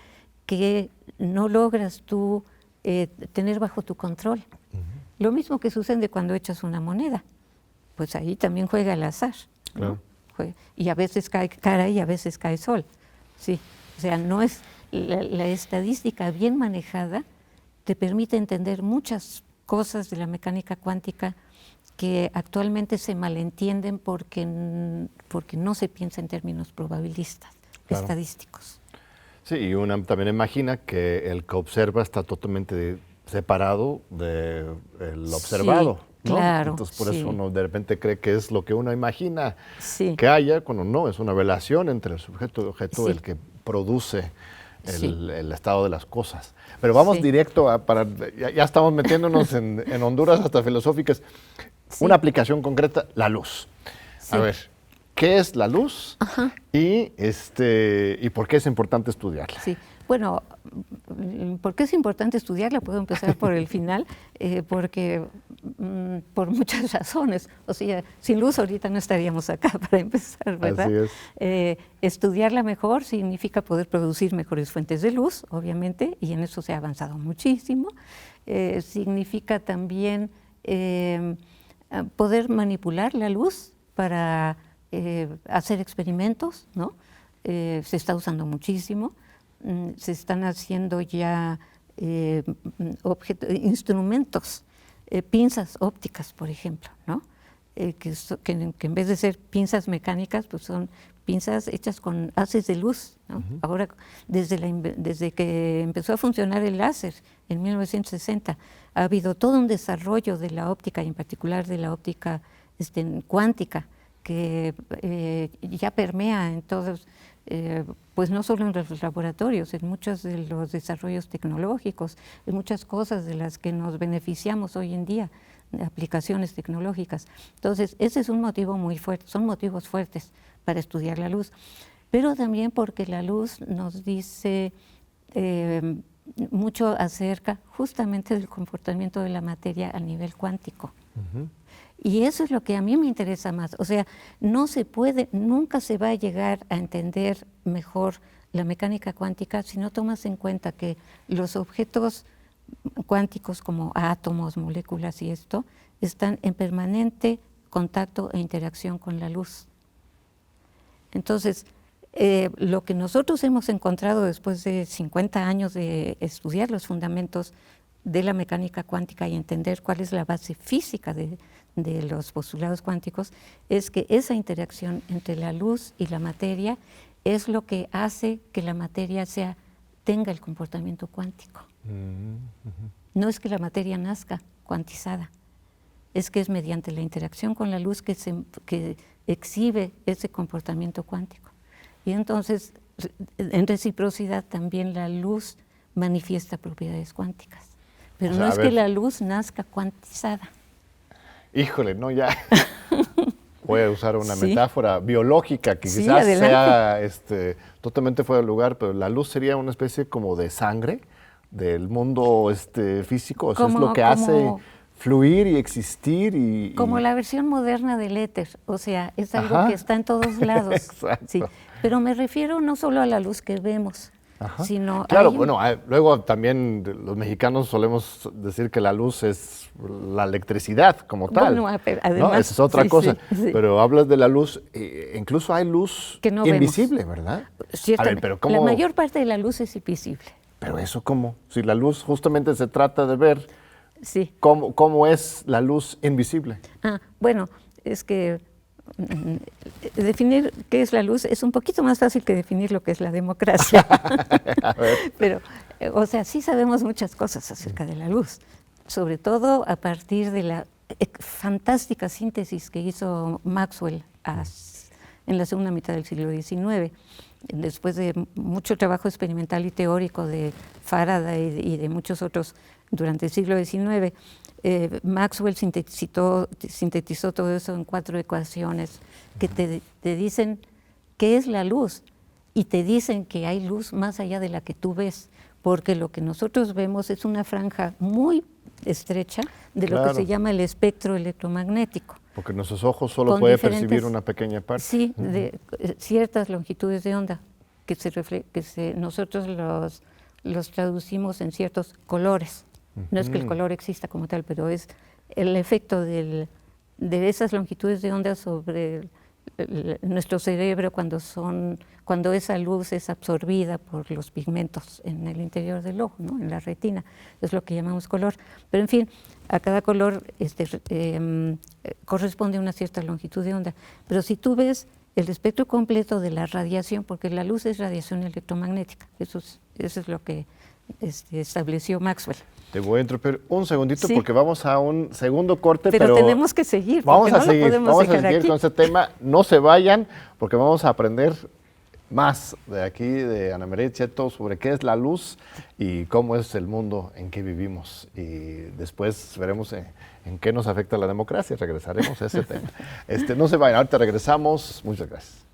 [SPEAKER 3] que no logras tú tener bajo tu control. Lo mismo que sucede cuando echas una moneda, pues ahí también juega el azar, ¿no? Claro. Y a veces cae cara y a veces cae sol. Sí, o sea, no es la estadística bien manejada te permite entender muchas cosas de la mecánica cuántica que actualmente se malentienden porque no se piensa en términos probabilistas, claro, estadísticos.
[SPEAKER 2] Sí, y uno también imagina que el que observa está totalmente separado del observado,
[SPEAKER 3] sí,
[SPEAKER 2] ¿no?
[SPEAKER 3] Claro,
[SPEAKER 2] entonces por eso uno de repente cree que es lo que uno imagina que haya, cuando no, es una relación entre el sujeto y el objeto el que produce el estado de las cosas. Pero vamos directo ya estamos metiéndonos en Honduras hasta filosóficas. Una aplicación concreta, la luz. A ver, ¿qué es la luz? Y por qué es importante estudiarla?
[SPEAKER 3] Sí, bueno, ¿por qué es importante estudiarla? Puedo empezar por el final, porque por muchas razones. O sea, sin luz ahorita no estaríamos acá para empezar, ¿verdad?
[SPEAKER 2] Así es.
[SPEAKER 3] Estudiarla mejor significa poder producir mejores fuentes de luz, obviamente, y en eso se ha avanzado muchísimo. Significa también poder manipular la luz para hacer experimentos, ¿no? Se está usando muchísimo. Se están haciendo ya instrumentos, pinzas ópticas, por ejemplo, ¿no? Que en vez de ser pinzas mecánicas, pues son pinzas hechas con haces de luz, ¿no? Ahora, desde que empezó a funcionar el láser en 1960, ha habido todo un desarrollo de la óptica, y en particular de la óptica cuántica, que ya permea en todos, pues no solo en los laboratorios, en muchos de los desarrollos tecnológicos, en muchas cosas de las que nos beneficiamos hoy en día, aplicaciones tecnológicas. Entonces, ese es un motivo muy fuerte, son motivos fuertes para estudiar la luz, pero también porque la luz nos dice mucho acerca justamente del comportamiento de la materia a nivel cuántico. Y eso es lo que a mí me interesa más. O sea, nunca se va a llegar a entender mejor la mecánica cuántica si no tomas en cuenta que los objetos cuánticos como átomos, moléculas y esto, están en permanente contacto e interacción con la luz. Entonces, lo que nosotros hemos encontrado después de 50 años de estudiar los fundamentos de la mecánica cuántica y entender cuál es la base física de los postulados cuánticos, es que esa interacción entre la luz y la materia es lo que hace que la materia tenga el comportamiento cuántico. No es que la materia nazca cuantizada, es que es mediante la interacción con la luz que exhibe ese comportamiento cuántico. Y entonces, en reciprocidad, también la luz manifiesta propiedades cuánticas. Pero no es que la luz nazca cuantizada.
[SPEAKER 2] Híjole, no, ya. Voy a usar una
[SPEAKER 3] Sí.
[SPEAKER 2] metáfora biológica que
[SPEAKER 3] Sí,
[SPEAKER 2] quizás
[SPEAKER 3] adelante.
[SPEAKER 2] sea totalmente fuera de lugar, pero la luz sería una especie como de sangre del mundo físico. Eso es lo que hace fluir y existir.
[SPEAKER 3] Como la versión moderna del éter, o sea, es algo
[SPEAKER 2] Ajá.
[SPEAKER 3] que está en todos lados.
[SPEAKER 2] Exacto.
[SPEAKER 3] Sí. Pero me refiero no solo a la luz que vemos,
[SPEAKER 2] Ajá.
[SPEAKER 3] sino
[SPEAKER 2] Claro,
[SPEAKER 3] hay
[SPEAKER 2] bueno, luego también los mexicanos solemos decir que la luz es la electricidad como tal.
[SPEAKER 3] Bueno,
[SPEAKER 2] ¿no?
[SPEAKER 3] además,
[SPEAKER 2] Esa es otra
[SPEAKER 3] sí,
[SPEAKER 2] cosa.
[SPEAKER 3] sí, sí.
[SPEAKER 2] Pero hablas de la luz, incluso hay luz
[SPEAKER 3] Que no
[SPEAKER 2] invisible, ¿verdad?
[SPEAKER 3] ciertamente.
[SPEAKER 2] Pero ¿cómo?
[SPEAKER 3] La mayor parte de la luz es invisible.
[SPEAKER 2] Pero eso ¿cómo? Si la luz justamente se trata de ver,
[SPEAKER 3] Sí.
[SPEAKER 2] ¿cómo es la luz invisible?
[SPEAKER 3] Bueno, es que definir qué es la luz es un poquito más fácil que definir lo que es la democracia.
[SPEAKER 2] A ver.
[SPEAKER 3] Pero, o sea, sí sabemos muchas cosas acerca de la luz, sobre todo a partir de la fantástica síntesis que hizo Maxwell en la segunda mitad del siglo XIX, después de mucho trabajo experimental y teórico de Faraday y de muchos otros durante el siglo XIX. Maxwell sintetizó todo eso en 4 ecuaciones que te dicen qué es la luz y te dicen que hay luz más allá de la que tú ves, porque lo que nosotros vemos es una franja muy estrecha de lo que se llama el espectro electromagnético.
[SPEAKER 2] Porque nuestros ojos solo
[SPEAKER 3] Con
[SPEAKER 2] pueden
[SPEAKER 3] diferentes-
[SPEAKER 2] percibir una pequeña parte.
[SPEAKER 3] Sí, de ciertas longitudes de onda que nosotros los traducimos en ciertos colores. No es que el color exista como tal, pero es el efecto de esas longitudes de onda sobre nuestro cerebro cuando esa luz es absorbida por los pigmentos en el interior del ojo, ¿no? En la retina. Es lo que llamamos color. Pero en fin, a cada color corresponde una cierta longitud de onda. Pero si tú ves el espectro completo de la radiación, porque la luz es radiación electromagnética, eso es lo que estableció Maxwell.
[SPEAKER 2] Te voy a interrumpir un segundito
[SPEAKER 3] Sí.
[SPEAKER 2] porque vamos a un segundo corte,
[SPEAKER 3] Pero tenemos que seguir,
[SPEAKER 2] vamos
[SPEAKER 3] porque
[SPEAKER 2] a
[SPEAKER 3] no
[SPEAKER 2] seguir,
[SPEAKER 3] lo podemos
[SPEAKER 2] vamos a
[SPEAKER 3] dejar
[SPEAKER 2] seguir
[SPEAKER 3] aquí.
[SPEAKER 2] con este tema. No se vayan porque vamos a aprender más de aquí de Ana María Cheto sobre qué es la luz y cómo es el mundo en que vivimos. Y después veremos en qué nos afecta la democracia. Regresaremos a ese tema. No se vayan, ahorita regresamos. Muchas gracias.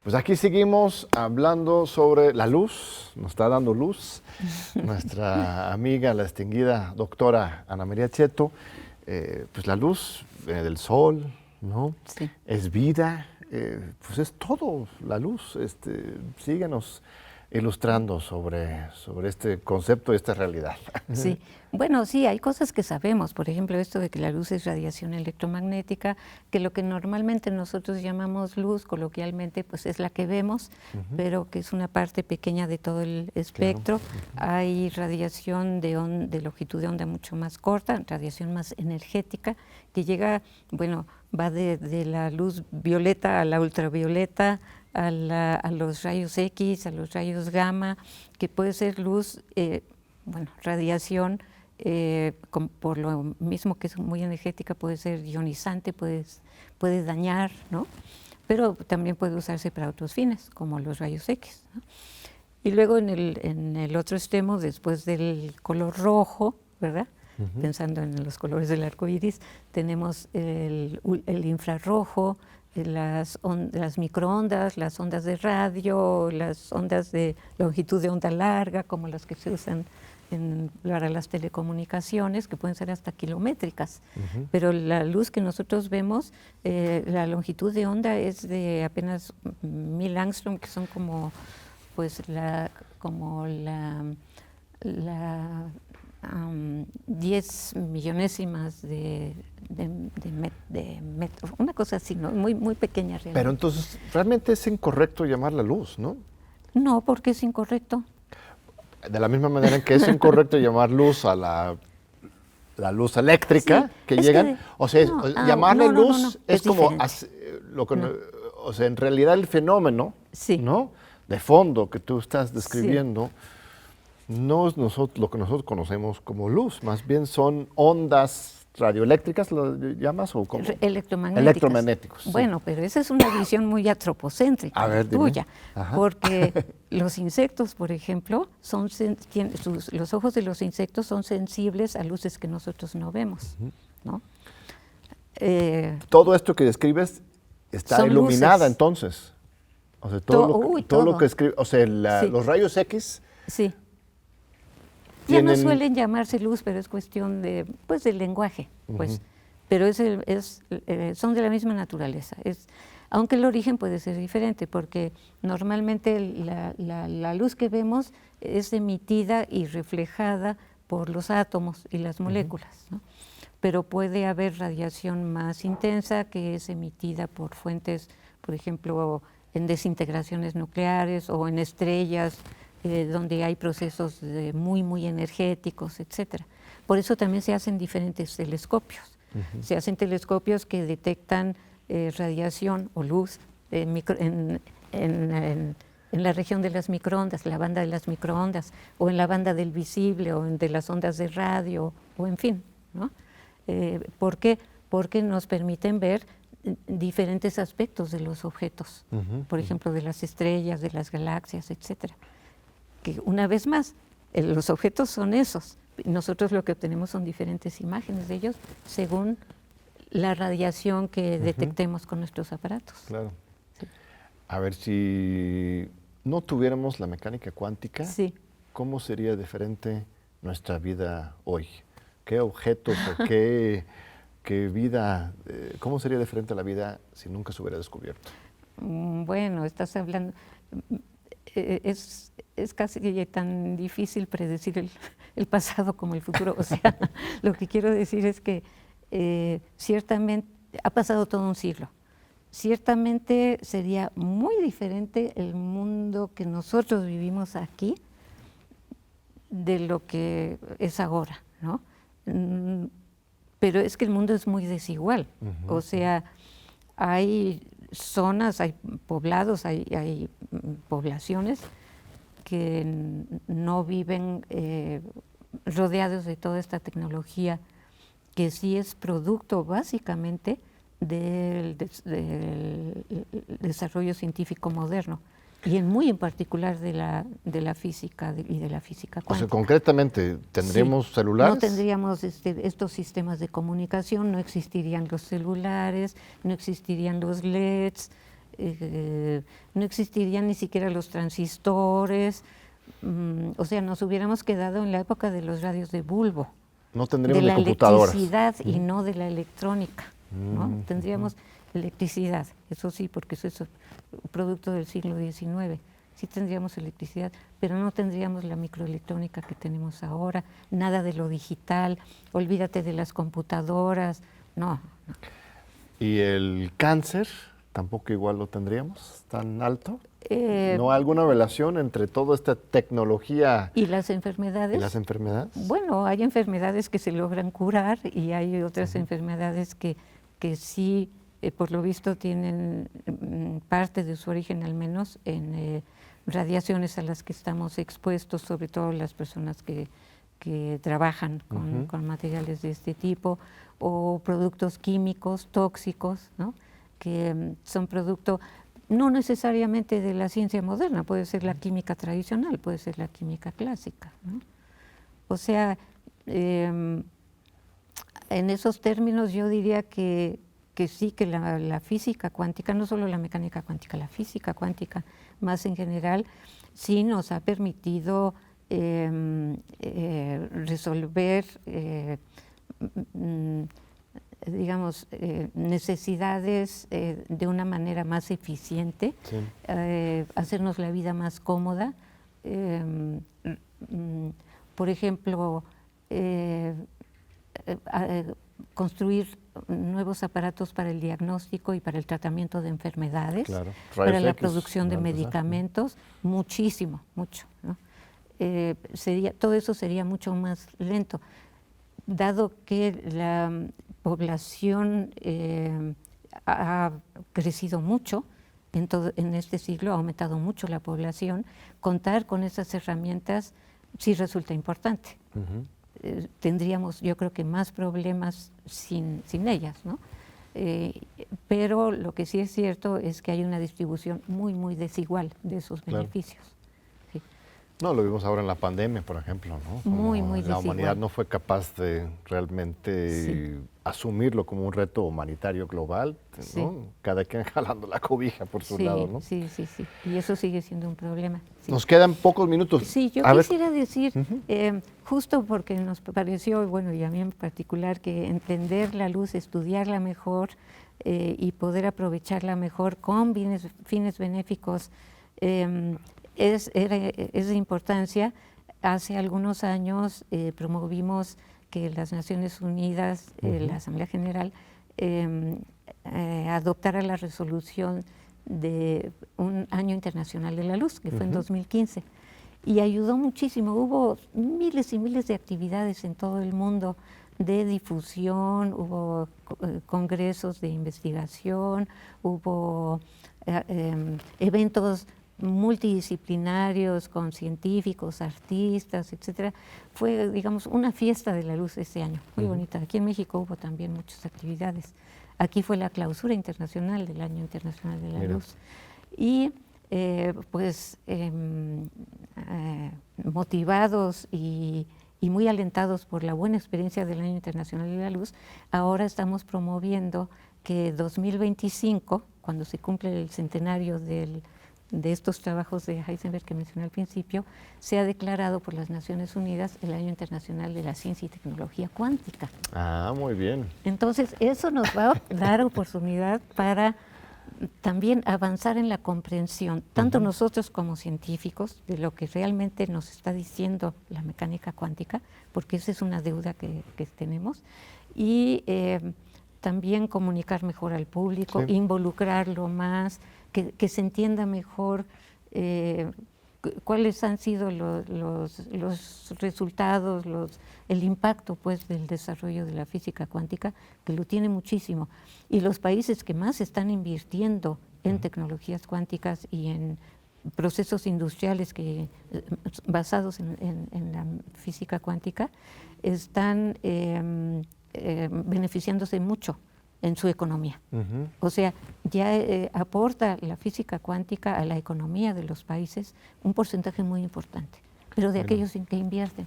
[SPEAKER 2] Pues aquí seguimos hablando sobre la luz, nos está dando luz nuestra amiga, la distinguida doctora Ana María Cheto. Pues la luz viene del sol, ¿no?
[SPEAKER 3] Sí.
[SPEAKER 2] Es vida, pues es todo la luz. Síguenos ilustrando sobre este concepto y esta realidad.
[SPEAKER 3] Sí, bueno, sí, hay cosas que sabemos, por ejemplo, esto de que la luz es radiación electromagnética, que lo que normalmente nosotros llamamos luz, coloquialmente, pues es la que vemos, pero que es una parte pequeña de todo el espectro. Hay radiación de longitud de onda mucho más corta, radiación más energética, que llega, bueno, va de la luz violeta a la ultravioleta, a los rayos X, a los rayos gamma, que puede ser luz, radiación, por lo mismo que es muy energética, puede ser ionizante, puede dañar, ¿no? Pero también puede usarse para otros fines, como los rayos X, ¿no? Y luego en el otro extremo, después del color rojo, ¿verdad? Pensando en los colores del arco iris, tenemos el infrarrojo, las microondas, las ondas de radio, las ondas de longitud de onda larga, como las que se usan para las telecomunicaciones, que pueden ser hasta kilométricas. Pero la luz que nosotros vemos, la longitud de onda es de apenas 1000 angstrom, que son como 10 millonésimas de metro, una cosa así, ¿no? Muy, muy pequeña realmente.
[SPEAKER 2] Pero entonces, realmente es incorrecto llamarla luz, ¿no?
[SPEAKER 3] No, porque es incorrecto.
[SPEAKER 2] De la misma manera en que es incorrecto llamar luz a la luz eléctrica
[SPEAKER 3] Sí,
[SPEAKER 2] que
[SPEAKER 3] es
[SPEAKER 2] llegan.
[SPEAKER 3] que
[SPEAKER 2] O sea, llamarle
[SPEAKER 3] no,
[SPEAKER 2] luz es como
[SPEAKER 3] diferente.
[SPEAKER 2] o sea, en realidad el fenómeno,
[SPEAKER 3] Sí.
[SPEAKER 2] ¿no? De fondo que tú estás describiendo, no es lo que nosotros conocemos como luz, más bien son ondas radioeléctricas, ¿lo llamas? ¿O cómo? Electromagnéticos. Sí.
[SPEAKER 3] Bueno, pero esa es una visión muy antropocéntrica,
[SPEAKER 2] A ver,
[SPEAKER 3] tuya, porque los insectos, por ejemplo, los ojos de los insectos son sensibles a luces que nosotros no vemos, ¿no?
[SPEAKER 2] Todo esto que describes está iluminada luces. Entonces. O sea, todo lo que escribe, o sea, sí. Los rayos X.
[SPEAKER 3] Sí. Ya no suelen llamarse luz, pero es cuestión de, pues, del lenguaje, pues. Pero son de la misma naturaleza. Aunque el origen puede ser diferente, porque normalmente la luz que vemos es emitida y reflejada por los átomos y las moléculas, ¿no? Pero puede haber radiación más intensa que es emitida por fuentes, por ejemplo, en desintegraciones nucleares o en estrellas, donde hay procesos muy energéticos, etcétera. Por eso también se hacen diferentes telescopios. Se hacen telescopios que detectan radiación o luz en la región de las microondas, la banda de las microondas, o en la banda del visible, o de las ondas de radio, o en fin, ¿no? ¿Por qué? Porque nos permiten ver diferentes aspectos de los objetos, por ejemplo, de las estrellas, de las galaxias, etcétera. Que una vez más, los objetos son esos. Nosotros lo que obtenemos son diferentes imágenes de ellos según la radiación que detectemos con nuestros aparatos.
[SPEAKER 2] Claro. Sí. A ver, si no tuviéramos la mecánica cuántica, sí. ¿Cómo sería diferente nuestra vida hoy? ¿Qué objetos o qué vida, cómo sería diferente la vida si nunca se hubiera descubierto?
[SPEAKER 3] Bueno, estás hablando, es casi tan difícil predecir el pasado como el futuro. O sea, lo que quiero decir es que ciertamente ha pasado todo un siglo. Ciertamente sería muy diferente el mundo que nosotros vivimos aquí de lo que es ahora, ¿no? Pero es que el mundo es muy desigual. O sea, hay zonas, hay poblados, hay poblaciones que no viven rodeados de toda esta tecnología, que sí es producto básicamente del desarrollo científico moderno, y muy en particular de la física y de la física cuántica.
[SPEAKER 2] O sea, concretamente, ¿tendríamos celulares?
[SPEAKER 3] No tendríamos estos sistemas de comunicación, no existirían los celulares, no existirían los LEDs, no existirían ni siquiera los transistores. O sea, nos hubiéramos quedado en la época de los radios de bulbo.
[SPEAKER 2] No tendríamos
[SPEAKER 3] de la
[SPEAKER 2] computadoras.
[SPEAKER 3] Electricidad y no de la electrónica, ¿no? Tendríamos electricidad, eso sí, porque eso es producto del siglo XIX. Sí tendríamos electricidad, pero no tendríamos la microelectrónica que tenemos ahora, nada de lo digital, olvídate de las computadoras, no.
[SPEAKER 2] ¿Y el cáncer tampoco igual lo tendríamos tan alto? ¿No hay alguna relación entre toda esta tecnología
[SPEAKER 3] y las enfermedades?
[SPEAKER 2] ¿Y las enfermedades?
[SPEAKER 3] Bueno, hay enfermedades que se logran curar y hay otras enfermedades que sí, por lo visto, tienen parte de su origen, al menos, en radiaciones a las que estamos expuestos, sobre todo las personas que trabajan con materiales de este tipo, o productos químicos tóxicos, ¿no? Que son producto no necesariamente de la ciencia moderna, puede ser la química tradicional, puede ser la química clásica, ¿no? O sea, en esos términos yo diría que sí, que la física cuántica, no solo la mecánica cuántica, la física cuántica más en general, sí nos ha permitido resolver digamos, necesidades de una manera más eficiente, sí. Hacernos la vida más cómoda. Por ejemplo, construir nuevos aparatos para el diagnóstico y para el tratamiento de enfermedades, claro. Para la producción de medicamentos, muchísimo, mucho, ¿no? Todo eso sería mucho más lento, dado que la población ha crecido mucho en este siglo, ha aumentado mucho la población. Contar con esas herramientas sí resulta importante. Tendríamos, yo creo que más problemas sin ellas, ¿no? Pero lo que sí es cierto es que hay una distribución muy, muy desigual de esos beneficios. Sí.
[SPEAKER 2] No, lo vimos ahora en la pandemia, por ejemplo, ¿no?
[SPEAKER 3] Muy, muy
[SPEAKER 2] la
[SPEAKER 3] desigual.
[SPEAKER 2] humanidad no fue capaz de realmente asumirlo como un reto humanitario global, ¿no?
[SPEAKER 3] Sí.
[SPEAKER 2] Cada quien jalando la cobija por su lado, ¿no?
[SPEAKER 3] Sí. Y eso sigue siendo un problema. Sí.
[SPEAKER 2] Nos quedan pocos minutos.
[SPEAKER 3] Sí, yo quisiera decir, justo porque nos pareció, bueno, y a mí en particular, que entender la luz, estudiarla mejor y poder aprovecharla mejor con fines benéficos es de importancia. Hace algunos años promovimos que las Naciones Unidas, la Asamblea General, adoptara la resolución de un año internacional de la luz, que fue en 2015, y ayudó muchísimo. Hubo miles y miles de actividades en todo el mundo de difusión, hubo congresos de investigación, hubo eventos multidisciplinarios con científicos, artistas, etcétera. Fue, digamos, una fiesta de la luz ese año, muy bonita. Aquí en México hubo también muchas actividades. Aquí fue la clausura internacional del Año Internacional de la Luz. Y motivados y muy alentados por la buena experiencia del Año Internacional de la Luz, ahora estamos promoviendo que 2025, cuando se cumple el centenario de estos trabajos de Heisenberg que mencioné al principio, sea declarado por las Naciones Unidas el Año Internacional de la Ciencia y Tecnología Cuántica.
[SPEAKER 2] Ah, muy bien.
[SPEAKER 3] Entonces, eso nos va a dar oportunidad para también avanzar en la comprensión, tanto nosotros como científicos, de lo que realmente nos está diciendo la mecánica cuántica, porque esa es una deuda que tenemos, y también comunicar mejor al público, involucrarlo más, que se entienda mejor cuáles han sido los resultados, el impacto pues del desarrollo de la física cuántica, que lo tiene muchísimo. Y los países que más están invirtiendo en tecnologías cuánticas y en procesos industriales basados en la física cuántica están beneficiándose mucho en su economía. O sea, ya aporta la física cuántica a la economía de los países un porcentaje muy importante, pero de aquellos en que invierten.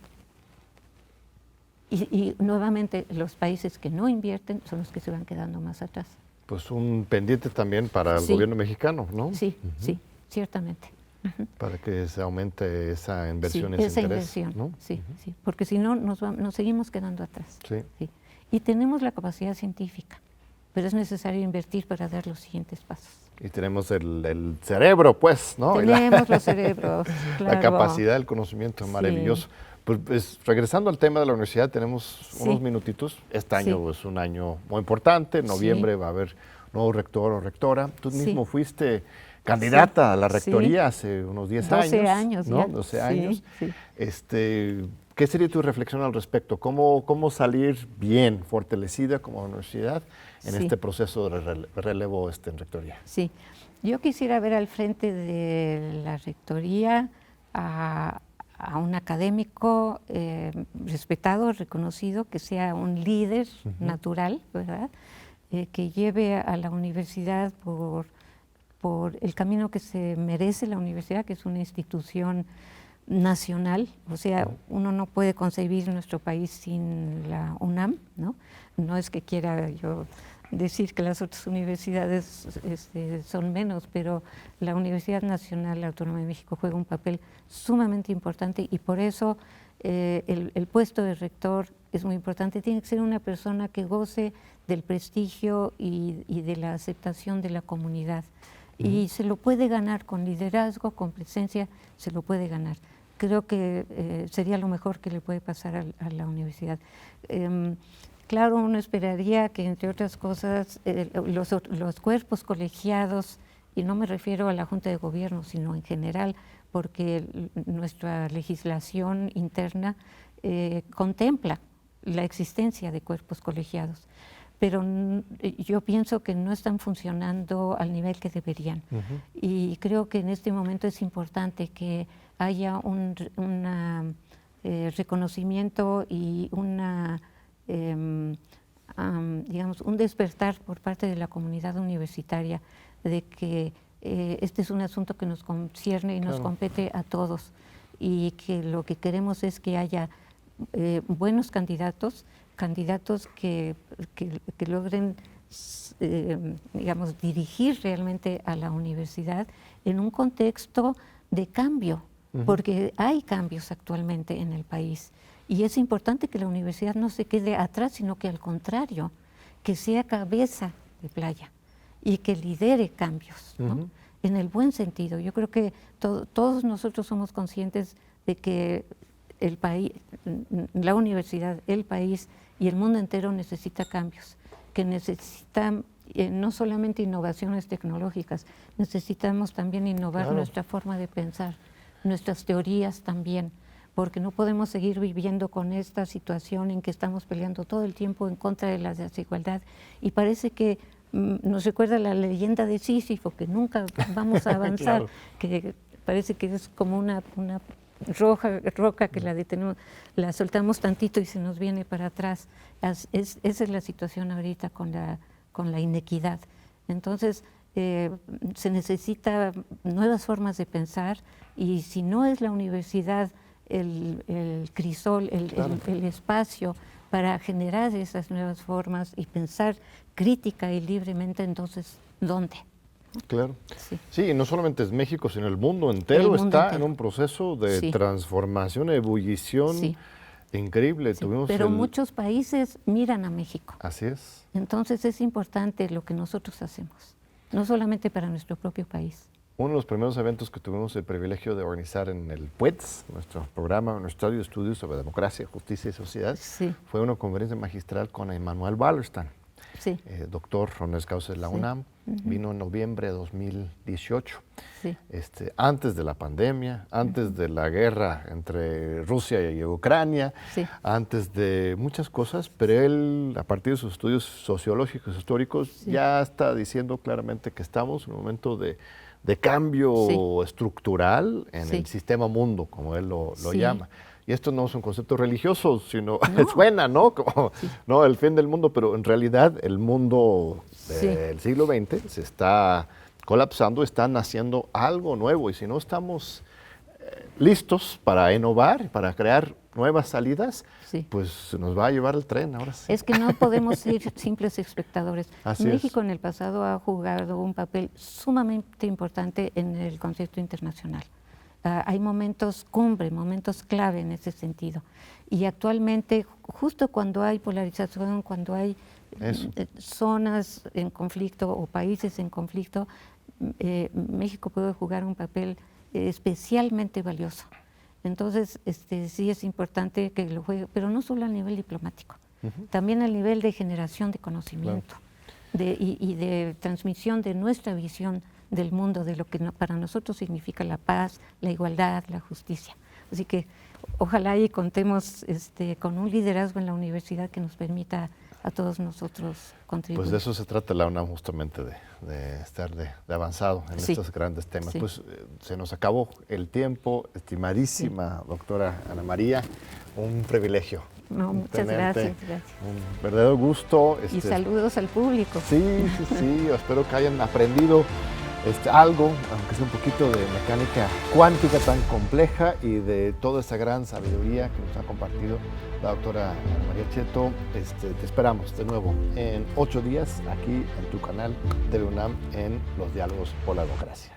[SPEAKER 3] Y nuevamente los países que no invierten son los que se van quedando más atrás.
[SPEAKER 2] Pues un pendiente también para el gobierno mexicano, ¿no?
[SPEAKER 3] Sí, ciertamente.
[SPEAKER 2] Para que se aumente esa inversión,
[SPEAKER 3] esa
[SPEAKER 2] interés,
[SPEAKER 3] inversión,
[SPEAKER 2] ¿no?
[SPEAKER 3] sí, porque si no nos seguimos quedando atrás. Sí. Y tenemos la capacidad científica, pero es necesario invertir para dar los siguientes pasos.
[SPEAKER 2] Y tenemos el cerebro, pues, ¿no?
[SPEAKER 3] Tenemos los cerebros, claro.
[SPEAKER 2] La capacidad, el conocimiento, maravilloso. Pues regresando al tema de la universidad, tenemos unos minutitos. Este año es un año muy importante. En noviembre va a haber nuevo rector o rectora. Tú mismo fuiste candidata a la rectoría hace unos 10 años.
[SPEAKER 3] 12 años,
[SPEAKER 2] ¿no?
[SPEAKER 3] ya.
[SPEAKER 2] 12 años. ¿Qué sería tu reflexión al respecto? ¿Cómo salir bien, fortalecida como universidad en este proceso de relevo en rectoría?
[SPEAKER 3] Sí, yo quisiera ver al frente de la rectoría a un académico respetado, reconocido, que sea un líder natural, ¿verdad? Que lleve a la universidad por el camino que se merece la universidad, que es una institución nacional. O sea, uno no puede concebir nuestro país sin la UNAM, ¿no? No es que quiera yo decir que las otras universidades son menos, pero la Universidad Nacional Autónoma de México juega un papel sumamente importante y por eso el puesto de rector es muy importante. Tiene que ser una persona que goce del prestigio y de la aceptación de la comunidad. Y se lo puede ganar con liderazgo, con presencia, se lo puede ganar. Creo que sería lo mejor que le puede pasar a la universidad. Claro, uno esperaría que, entre otras cosas, los cuerpos colegiados, y no me refiero a la Junta de Gobierno, sino en general, porque nuestra legislación interna contempla la existencia de cuerpos colegiados, pero yo pienso que no están funcionando al nivel que deberían. Y creo que en este momento es importante que haya reconocimiento y digamos, un despertar por parte de la comunidad universitaria de que este es un asunto que nos concierne y nos compete a todos, y que lo que queremos es que haya buenos candidatos que logren digamos, dirigir realmente a la universidad en un contexto de cambio, porque hay cambios actualmente en el país. Y es importante que la universidad no se quede atrás, sino que al contrario, que sea cabeza de playa y que lidere cambios, ¿no? En el buen sentido. Yo creo que todos nosotros somos conscientes de que el país, la universidad, el país y el mundo entero necesita cambios, que necesitan no solamente innovaciones tecnológicas, necesitamos también innovar nuestra forma de pensar, nuestras teorías también, porque no podemos seguir viviendo con esta situación en que estamos peleando todo el tiempo en contra de la desigualdad, y parece que nos recuerda la leyenda de Sísifo, que nunca vamos a avanzar, que parece que es como una roca que la detenemos, la soltamos tantito y se nos viene para atrás. Esa es la situación ahorita con la inequidad. Entonces, se necesita nuevas formas de pensar, y si no es la universidad el crisol, el espacio para generar esas nuevas formas y pensar crítica y libremente, entonces, ¿dónde?
[SPEAKER 2] Claro. Sí, no solamente es México, sino el mundo entero está en un proceso de transformación, ebullición increíble.
[SPEAKER 3] Pero muchos países miran a México.
[SPEAKER 2] Así es.
[SPEAKER 3] Entonces es importante lo que nosotros hacemos, no solamente para nuestro propio país.
[SPEAKER 2] Uno de los primeros eventos que tuvimos el privilegio de organizar en el PUETS, nuestro programa, nuestro estudio sobre democracia, justicia y sociedad, fue una conferencia magistral con Emanuel Wallerstein, doctor honoris causa de la UNAM. Vino en noviembre de 2018, antes de la pandemia, antes de la guerra entre Rusia y Ucrania, antes de muchas cosas, pero él, a partir de sus estudios sociológicos, históricos, ya está diciendo claramente que estamos en un momento de cambio estructural en el sistema mundo, como él lo llama. Y esto no es un concepto religioso, sino suena, ¿no? Como, no, el fin del mundo, pero en realidad el mundo del siglo XX se está colapsando, está naciendo algo nuevo, y si no estamos listos para innovar, para crear nuevas salidas, pues se nos va a llevar el tren ahora sí.
[SPEAKER 3] Es que no podemos ser simples espectadores. México
[SPEAKER 2] es.
[SPEAKER 3] En el pasado ha jugado un papel sumamente importante en el contexto internacional. Hay momentos cumbre, momentos clave en ese sentido. Y actualmente, justo cuando hay polarización, cuando hay zonas en conflicto o países en conflicto, México puede jugar un papel especialmente valioso. Entonces, sí es importante que lo juegue, pero no solo a nivel diplomático, también a nivel de generación de conocimiento y de transmisión de nuestra visión del mundo, de lo que para nosotros significa la paz, la igualdad, la justicia. Así que ojalá y contemos con un liderazgo en la universidad que nos permita a todos nosotros contribuir.
[SPEAKER 2] Pues de eso se trata la UNAM, justamente, de estar de avanzado en estos grandes temas. Pues se nos acabó el tiempo, estimadísima doctora Ana María, un privilegio.
[SPEAKER 3] No, muchas gracias.
[SPEAKER 2] Un verdadero gusto.
[SPEAKER 3] Y saludos al público.
[SPEAKER 2] Sí, espero que hayan aprendido algo, aunque sea un poquito, de mecánica cuántica tan compleja y de toda esa gran sabiduría que nos ha compartido la doctora Ana María Cheto. Te esperamos de nuevo en 8 días aquí en tu canal de UNAM en Los Diálogos por la Democracia.